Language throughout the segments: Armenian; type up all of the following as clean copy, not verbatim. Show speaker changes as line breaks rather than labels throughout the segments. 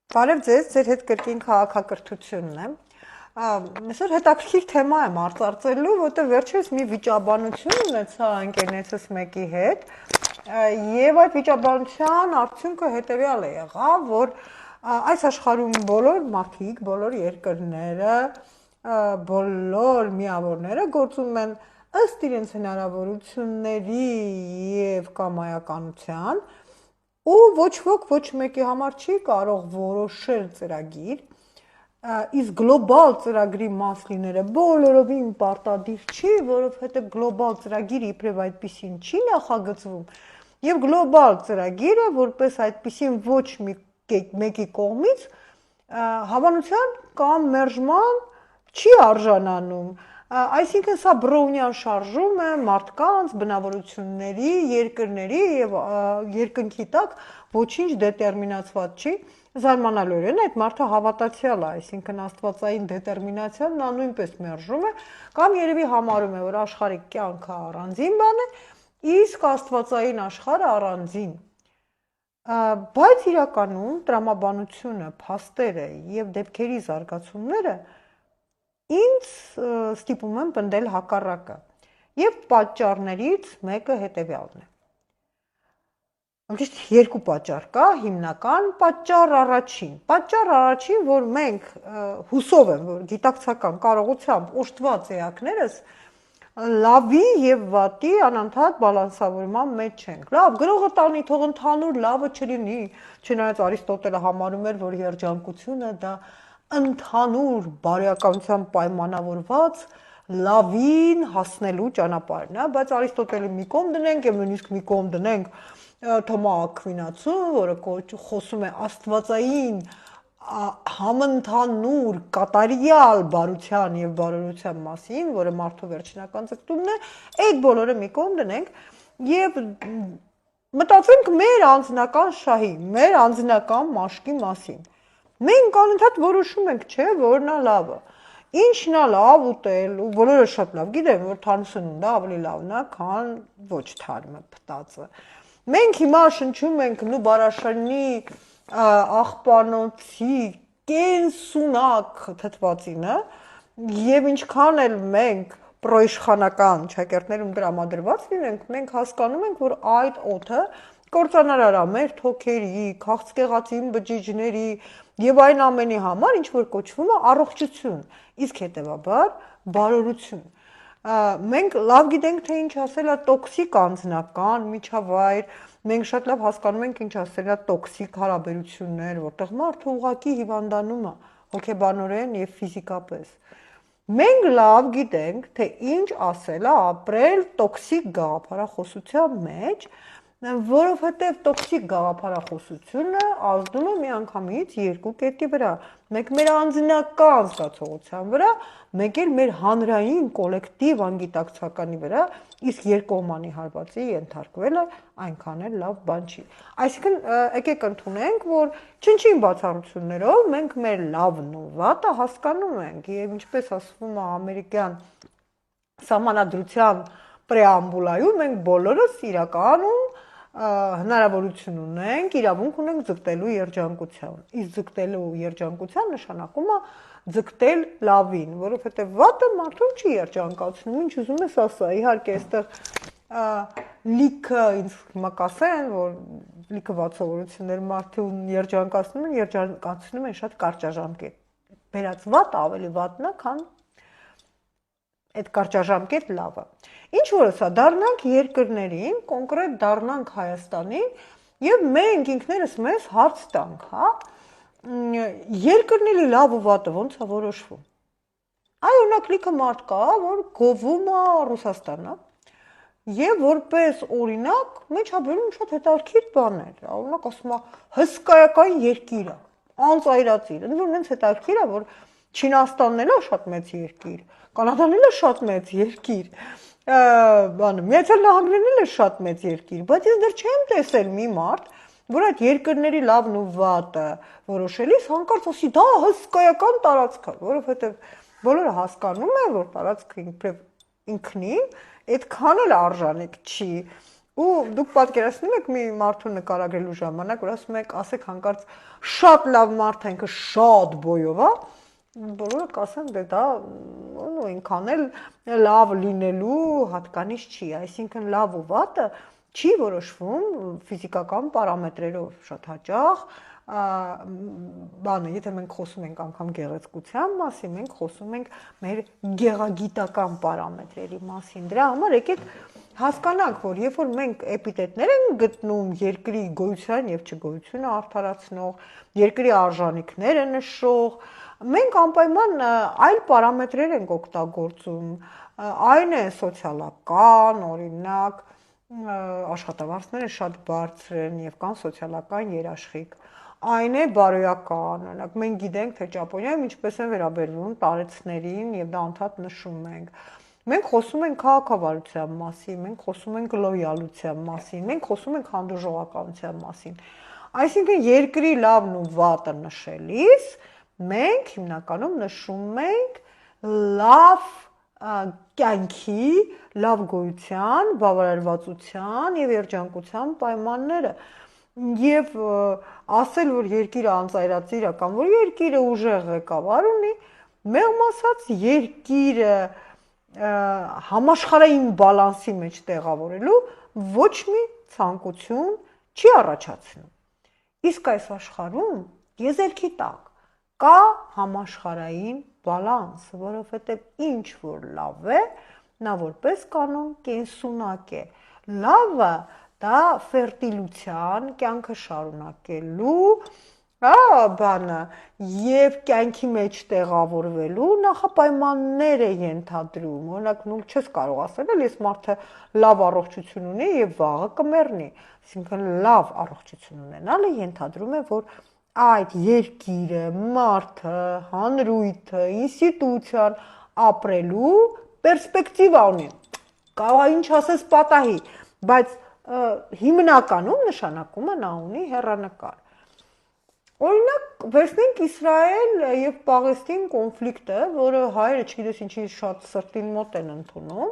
Բարև ձեզ, ձեր հետ կրկին քաղաքակրթությունն է։ Այսօր հետաքրքիր թեմա եմ արծարծելու, որտեղ վերջերս մի վիճաբանություն ունեցա ընկերներս մեկի հետ, եւ այդ վիճաբանության արդյունքը հետեւյալ է եղավ, որ այս աշխարհում բոլոր մարդիկ, բոլոր երկրները, բոլոր միավորները գործում են ըստ իրենց հնարավորությունների եւ կամայականության ու ոչ ոք ոչ մեկի համար չի կարող որոշել ծրագիր, իսկ գլոբալ ծրագրի մաս լինելը բոլորովին պարտադիր չի, որովհետև գլոբալ ծրագիրը իբրև այդպեսին չի նախագծվում, եւ գլոբալ ծրագիրը որպես այդպեսին ոչ մեկի կողմից հավանության կամ մերժման չի արժանանում։ Այսինքն սա բրոունյան շարժում է մարդկանց, բնավորությունների, երկրների եւ երկնքի տակ ոչինչ դետերմինացված չի, զարմանալիորեն այդ մարդը հավատացյալ է, այսինքն աստվածային դետերմինացիան նա նույնպես մերժում է կամ երևի համարում է, որ աշխարհի կյանքը առանձին բան է, իսկ աստվածային աշխարհը առանձին։ Բայց իրականում տրամաբանությունը, փաստերը եւ դեպքերի զարգացումները ինձ ստիպում են պնդել հակառակը եւ պատճառներից մեկը հետեւյալն է։ Ճիշտ երկու պատճառ կա, հիմնական պատճառ առաջին, որ մենք հուսով եմ, որ գիտակցական կարողությամբ օժտված էակներս լավի եւ վատի անընդհատ բալանսավորման մեջ չենք։ Լավ, գրողը տանի, թող ընդհանուր լավը չլինի, չնայած Արիստոտելը համարում էր, որ երջանկությունը դա ընդհանուր բարոյականությամբ պայմանավորված լավին հասնելու ճանապարհն է, բայց Արիստոտելի մի կողմ դնենք եւ նույնիսկ մի կողմ դնենք Թոմա Աքվինացուն, որը խոսում է աստվածային համընդհանուր կատարյալ բարության եւ բարօրության մասին, որը մարդու վերջնական ձգտումն է, այդ բոլորը մի կողմ դնենք եւ մտածենք մեր անձնական շահի, մեր անձնական մաշկի մասին։ Մենք անընդհատ որոշում ենք, չէ, որն է լավը։ Ինչն է լավ ուտել, ու բոլորը շատ լավ գիտեն, որ թարմ սնունդը ավելի լավն է, քան ոչ թարմը փտածը։ Մենք հիմա շնչում ենք նու բարաշանի աղբանոցի կենսունակ թթվածինը, եւ ինչքան էլ մենք պրոիշխանական շակերտներում տրամադրված լինենք, մենք հասկանում ենք, որ այդ օդը կործանարար է մեր թոքերի, քաղցկեղածին բջիջների եւ այն ամենի համար, ինչ որ կոչվում է առողջություն, իսկ հետեւաբար բարօրություն։ Մենք լավ գիտենք, թե ինչ ասել է տոքսիկ անձնական միջավայր, մենք շատ լավ հասկանում ենք, ինչ ասել է տոքսիկ հարաբերություններ, որտեղ մարդը ուղղակի հիվանդանում է հոգեբանորեն եւ ֆիզիկապես։ Մենք լավ գիտենք, թե ինչ ասել է ապրել տոքսիկ գաղափարախոսության մեջ, որովհետև տոքսիկ գաղափարախոսությունը ազդում է միանգամից երկու կետի վրա, մեկ մեր անձնական զգացողության վրա, մեկ էլ մեր հանրային կոլեկտիվ անգիտակցականի վրա, իսկ երկկողմանի հարվածի ենթարկվելը այնքան էլ լավ բան չի։ Այսինքն եկեք ընդունենք, որ չնչին բացառություններով մենք մեր լավն ու վատը հասկանում ենք եւ ինչպես ասվում է ամերիկյան սահմանադրության պրեամբուլայում, մենք բոլորս իրականում հնարավորություն ունենք, իրավունք ունենք ձգտելու երջանկության։ Իսկ ձգտելու երջանկության նշանակում է ձգտել լավին, որովհետև վատը մարդուն չի երջանկացնում, ինչ ուզում ես ասա։ Իհարկե, այստեղ լիքը ինձ հիմա կասեն, որ լիքը վատսովորություններ մարդուն երջանկացնում են շատ կարճաժամկետ։ Բերած վատը ավելի վատն է, քան այդ կարճաժամկետ լավը։ Ինչ որ սա դառնանք երկրներին, կոնկրետ դառնանք Հայաստանին եւ մենք ինքներս մեզ հարց տանք, հա, երկրների լավ ու վատը ոնց է որոշվում։ Այ օրինակ լիքը մարդ կա, որ գովում է Ռուսաստանը եւ որպես օրինակ մեջ է բերում շատ հետաքրքիր բաներ։ Օրինակ ասում է հսկայական երկիր է, անծայրածիր։ Ընդ որում ինձ հետաքրքիր է, որ Չինաստանն էլ է շատ մեծ երկիր, Կանադան էլ է շատ մեծ երկիր, Միացյալ Նահանգներն էլ է շատ մեծ երկիր, բայց ես դեռ չեմ տեսել մի մարդ, որ այդ երկրների լավն ու վատը որոշելիս հանկարծ ասի դա հսկայական տարածք է, որովհետև բոլորը հասկանում են, որ տարածքը ինքնին այդքան էլ արժանիք չի, Ու դուք պատկերացնում եք մի մարդու նկարագրելու ժամանակ, որ ասում եք, ասեք հանկարծ շատ լավ մարդ է, ինքը շատ բոյով, հա, բոլորը կասեն, դե դա այնքան էլ լավ լինելու հատկանիշ չի, այսինքն լավ ու վատը չի որոշվում ֆիզիկական պարամետրերով շատ հաճախ, բանը, եթե մենք խոսում ենք անգամ գեղեցկության մասին, մենք խոսում ենք մեր գեղագիտական պարամետրերի մասին, դրա համար եկեք հասկանանք, որ երբ որ մենք էպիտետներ ենք գտնում երկրի գոյության եւ չգոյությունը արդարացնող, երկրի արժանինքները նշող, մենք անպայման այլ պարամետրեր ենք օգտագործում, այն է սոցիալական, օրինակ, աշխատավարձները շատ բարձր են եւ կան սոցիալական երաշխիք, այն է բարոյական, օրինակ մենք գիտենք, թե Ճապոնիայում ինչպես են վերաբերվում տարեցներին եւ դա անդադ նշում ենք։ Մենք խոսում ենք քաղաքավարության մասին, մենք խոսում ենք լոյալության մասին, մենք խոսում ենք հանդուրժողականության մասին։ Այսինքն երկրի լավն ու վատը նշելիս մենք հիմնականում նշում ենք լավ կյանքի, լավ գոյության, բավարարվածության եւ երջանկության պայմանները։ Եվ ասել, որ երկիրը անծայրածիր է կամ որ երկիրը ուժեղ ղեկավար ունի, մեղմ ասած երկիրը համաշխարհային բալանսի մեջ տեղավորելու ոչ մի ցանկություն չի առաջացնում։ Իսկ այս աշխարհում եզերքի տակ կա համաշխարհային բալանս, որովհետև ինչ որ լավ է, նա որպես կանոն կենսունակ է։ Լավը դա ֆերտիլության, կյանքը շարունակելու բանը եւ կյանքի մեջ տեղավորվելու նախապայմաններ է ենթադրում, օրինակ նույն չես կարող ասել, ես մարդը լավ առողջություն ունի եւ վաղը կմեռնի, այսինքն լավ առողջություն ունենալը ենթադրում է, որ այդ երկիրը, մարդը, հանրույթը, ինստիտուցիան ապրելու պերսպեկտիվա ունի, կարող է ինչ ասես պատահի, բայց հիմնականում նշանակումը նա ունի հեռանկար։ Օրինակ, վերցնենք Իսրայել եւ Պաղեստին կոնֆլիկտը, որը հայերը չգիտես ինչի շատ սրտին մոտ են ընդունում,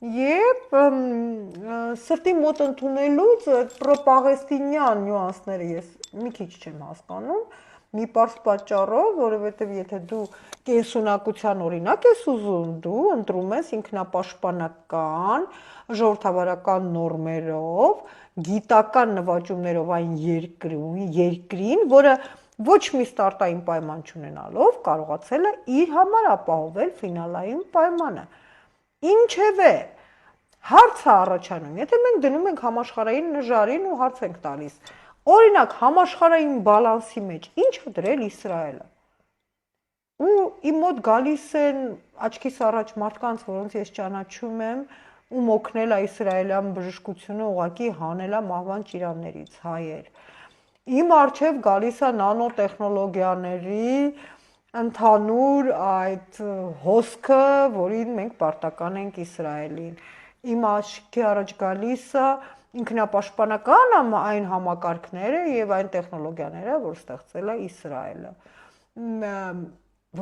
եւ սրտին մոտ ընդունելուց պրոպաղեստինյան նյուանսները ես մի քիչ չեմ հասկանում, մի պարզ պատճառով, որովհետեւ եթե դու կենսունակության օրինակ ես ուզում, դու ընտրում ես ինքնապաշտպանական, ժողովրդավարական նորմերով, գիտական նվաճումներով այն երկրին, որը ոչ մի ստարտային պայման չունենալով կարողացել է իր համար ապահովել ֆինալային պայմանը։ Ինչևէ, հարց է առաջանում, եթե մենք դնում ենք համաշխարհային նժարին ու հարց ենք տալիս, օրինակ համաշխարհային բալանսի մեջ ինչ է դրել Իսրայելը։ Ու իմ մոտ գալիս են աչքիս առաջ մարդկանց, որոնց ես ճանաչում եմ, ում օգնել է իսրայելյան բժշկությունը ուղղակի հանել է մահվան ճիրաններից հայեր։ Իմ առջև գալիս է նանոտեխնոլոգիաների ընդհանուր այդ հոսքը, որին մենք պարտական ենք Իսրայելին։ Իմ աչքի առաջ գալիս է ինքնապաշտպանական այն համակարգները եւ այն տեխնոլոգիաները, որ ստեղծել է Իսրայելը։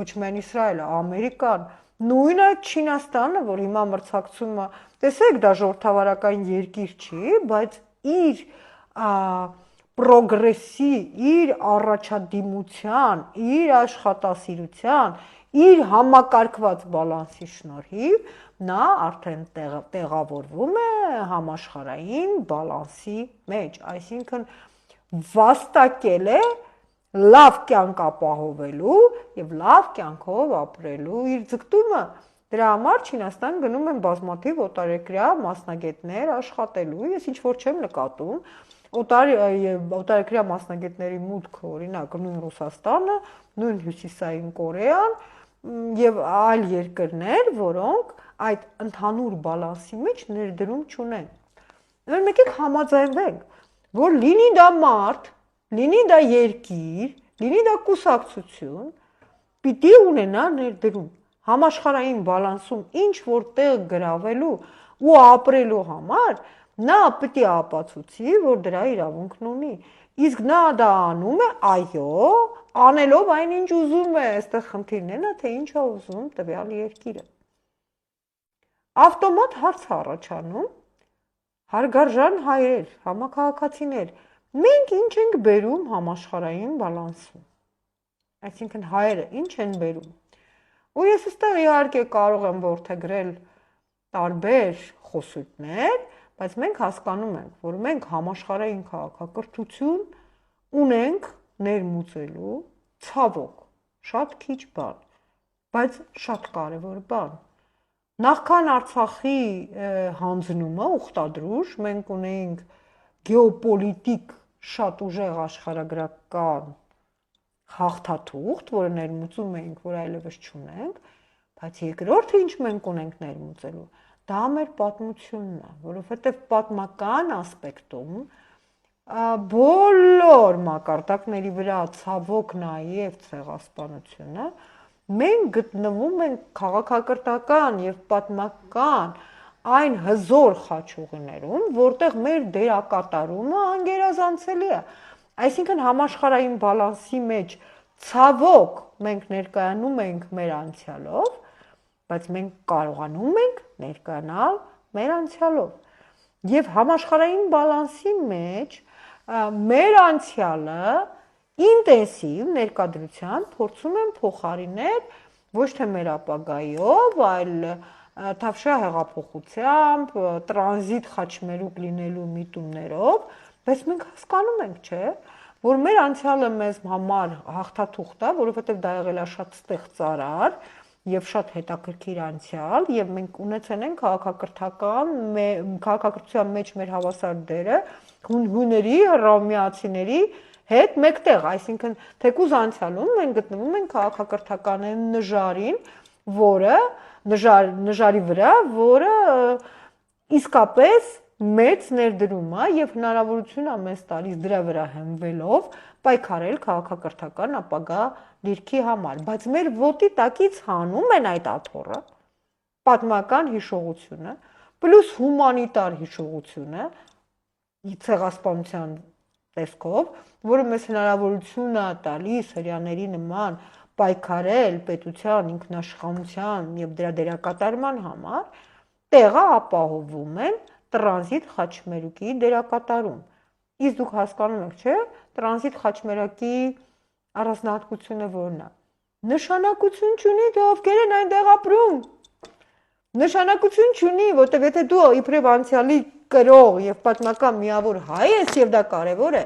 Ոչ միայն Իսրայելը, Ամերիկան, նույնը Չինաստանը, որ հիմա մրցակցում է, տեսեք, դա ժողովրդավարական երկիր չի, բայց իր պրոգրեսի, իր առաջադիմության, իր աշխատասիրության, իր համակարգված բալանսի շնորհիվ նա արդեն տեղավորվում է համաշխարհային բալանսի մեջ, այսինքն վաստակել է լավ կյանք ապահովելու եւ լավ կյանքով ապրելու իր ձգտումը։ Դրա համար Չինաստան գնում են բազմաթիվ օտարերկրյա մասնագետներ աշխատելու, ես ինչ որ չեմ նկատում, օտարերկրյա մասնագետների մուտքը, օրինակ նույն Ռուսաստանը, նույն Հյուսիսային Կորեան եւ այլ երկրներ, որոնք այդ ընդհանուր բալանսի մեջ ներդրում չունեն։ Ուրեմն եկեք համաձայնվենք, որ լինի դա մարդ, լինի դա երկիր, լինի դա կուսակցություն, պիտի ունենա ներդրում համաշխարհային բալանսում ինչ որ տեղ գրավելու ու ապրելու համար նա պիտի ապացուցի, որ դրա իրավունքն ունի։ Իսկ նա դա անում է, այո, անելով այնինչ ուզում է, այստեղ խնդիրն է, թե ինչ է ուզում տվյալ երկիրը։ Ավտոմատ հարց է առաջանում, Հարգարժան հայեր, համաքաղաքացիներ, մենք ինչ ենք բերում համաշխարհային բալանսում։ Այսինքն հայերը ինչ են բերում։ Ու ես այստեղ իհարկե կարող եմ որդեգրել տարբեր խոսույթներ, բայց մենք հասկանում ենք, որ մենք համաշխարհային քաղաքակրթություն ունենք ներմուծելու, ցավոք, շատ քիչ բան, բայց շատ կարևոր բան։ Նախքան Արցախի հանձնումը ուխտադրուժ մենք ունեինք գեոպոլիտիկ շատ ուժեղ աշխարհագրական հաղթաթուղթ, որը ներմուծում էինք, որ այլևս չունենք, բայց երկրորդը ինչ մենք ունենք ներմուծելու, դա մեր պատմությունն է, որովհետև պատմական ասպեկտում բոլոր մակարդակների վրա ցավոք նաև ցեղասպանությունը մենք գտնվում ենք քաղաքակրթական եւ պատմական այն հզոր խաչուղիներում, որտեղ մեր դերակատարումը անգերազանցելի է։ Այսինքն համաշխարհային բալանսի մեջ ցավոք մենք ներկայանում ենք մեր անցյալով, բայց մենք կարողանում ենք ներկայանալ մեր անցյալով։ Եվ համաշխարհային բալանսի մեջ մեր անցյալը ինտենսիվ ներկայությամբ փորձում են փոխարինել ոչ թե մեր ապագայով, այլ Թավշյա հեղափոխությամբ, տրանզիտ խաչմերուկ լինելու միտումներով, բայց մենք հասկանում ենք, չէ, որ մեր անցյալը մեզ համար հաղթաթուղթ է, որովհետև դա եղել է շատ ստեղծարար եւ շատ հետաքրքիր անցյալ, եւ մենք ունեցել ենք քաղաքակրթության մեջ մեր հավասար դերը հունների, հռոմեացիների հետ մեկտեղ, այսինքն թեկուզ անցյալում մենք գտնվում ենք քաղաքակրթական նժարին, որը նժարի վրա, որը իսկապես մեծ ներդրում է եւ հնարավորություն է մեզ տալիս դրա վրա հենվելով պայքարել քաղաքակրթական ապագա դիրքի համար, բայց մեր ոտի տակից հանում են այդ աթոռը, պատմական հիշողությունը, պլյուս հումանիտար հիշողությունը, ցեղասպանության տեսքով, որը մեզ հնարավորություն է տալիս հрьяաների նման պայքարել պետության ինքնաշխատության եւ դրա դերակատարման համար, տեղը ապահովում են տրանզիտ խաչմերուկի դերակատարում։ Իսկ դուք հասկանում եք, չէ՞, տրանզիտ խաչմերուկի առանձնահատկությունը որն է։ Նշանակություն չունի, թե ովքեր են այնտեղ ապրում։ Նշանակություն չունի, որտեղ եթե դու իբրև անցյալի կրող եւ պատմական միավոր հայ ես եւ դա կարեւոր է,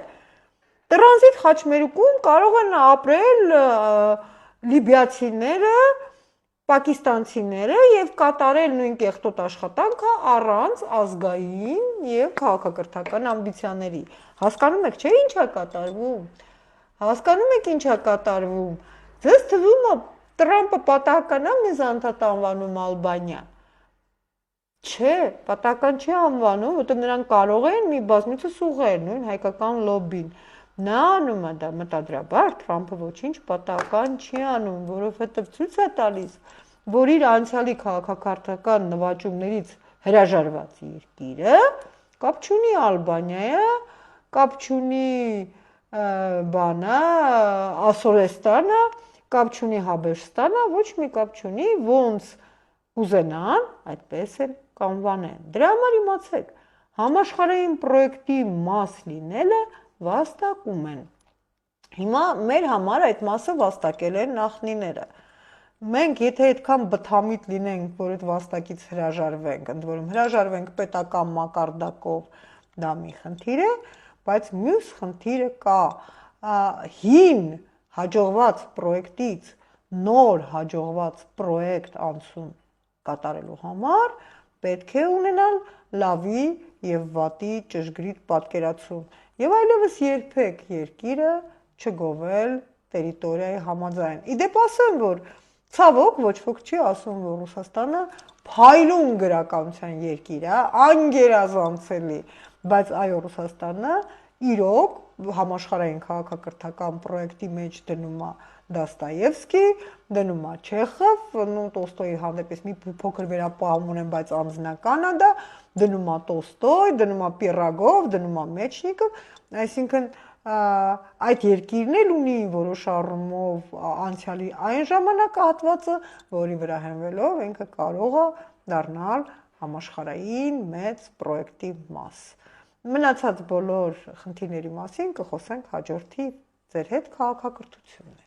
տրանզիտ խաչմերուկում կարող են ապրել լիբիացիները, պակիստանցիները եւ կատարել նույն կեղտոտ աշխատանքը առանց ազգային եւ քաղաքակրթական ամբիցիաների։ Հասկանում եք, չէ՞ ինչ է կատարվում։ Հասկանում եք ինչ է կատարվում։ Ձեզ թվում է Տրամպը պատահական է մեզ անդադ անվանում Ալբանիա։ Չէ, պատահական չի անվանում, որտեղ նրանք կարող են մի բազմիցս ուղղել նույն հայկական լոբին։ Նա անում է դա մտադրաբար, Տրամպը ոչինչ պատահական չի անում, որովհետև ցույց է տալիս, որ իր անցյալի քաղաքակրթական նվաճումներից հրաժարված երկիրը կապ չունի Ալբանիայը, կապ չունի բանա, Ասորեստանը, կապ չունի Հաբեշստանը, ոչ մի կապ չունի, ոնց ուզենան, այդպես են կանվանեն։ Դրա համար իմացեք, համաշխարհային պրոյեկտի մաս լինելը վաստակում են։ Հիմա մեր համար այդ մասը վաստակել են նախնիները։ Մենք եթե այդքան բթամիտ լինենք, որ այդ վաստակից հրաժարվենք, ընդ որում հրաժարվենք պետական մակարդակով, դա մի խնդիր է, բայց մյուս խնդիրը կա հին հաջողված պրոյեկտից նոր հաջողված պրոյեկտ անցում կատարելու համար պետք է ունենալ լավի եւ վատի ճշգրիտ պատկերացում եւ այլևս երբեք երկիրը չգովել տերիտորիայի համաձայն։ Իդեպ ասեմ, որ ցավոք ոչ ոք չի ասում, որ Ռուսաստանը փայլուն գրականության երկիր է, անգերազանցելի, բայց այո, Ռուսաստանը իրոք համաշխարհային քաղաքակրթական պրոյեկտի մեջ դնում է Դոստոևսկի, դնում է Չեխով, Տոլստոյի հանդեպ մի փոքր վերապահում ունեմ, բայց անձնական է դա, դնում է Տոլստոյ, դնում է Պիրագով, դնում է Մեչնիկով, այսինքն այդ երկիրն էլ ունի որոշ առումով անցյալի այն ժամանակահատվածը, որի վրա հենվելով ինքը կարող է դառնալ համաշխարհային մեծ պրոյեկտի մաս։ Մնացած բոլոր խնդիրների մասին կխոսենք հաջորդի ձեր հետ քաղաքակրթությունն է։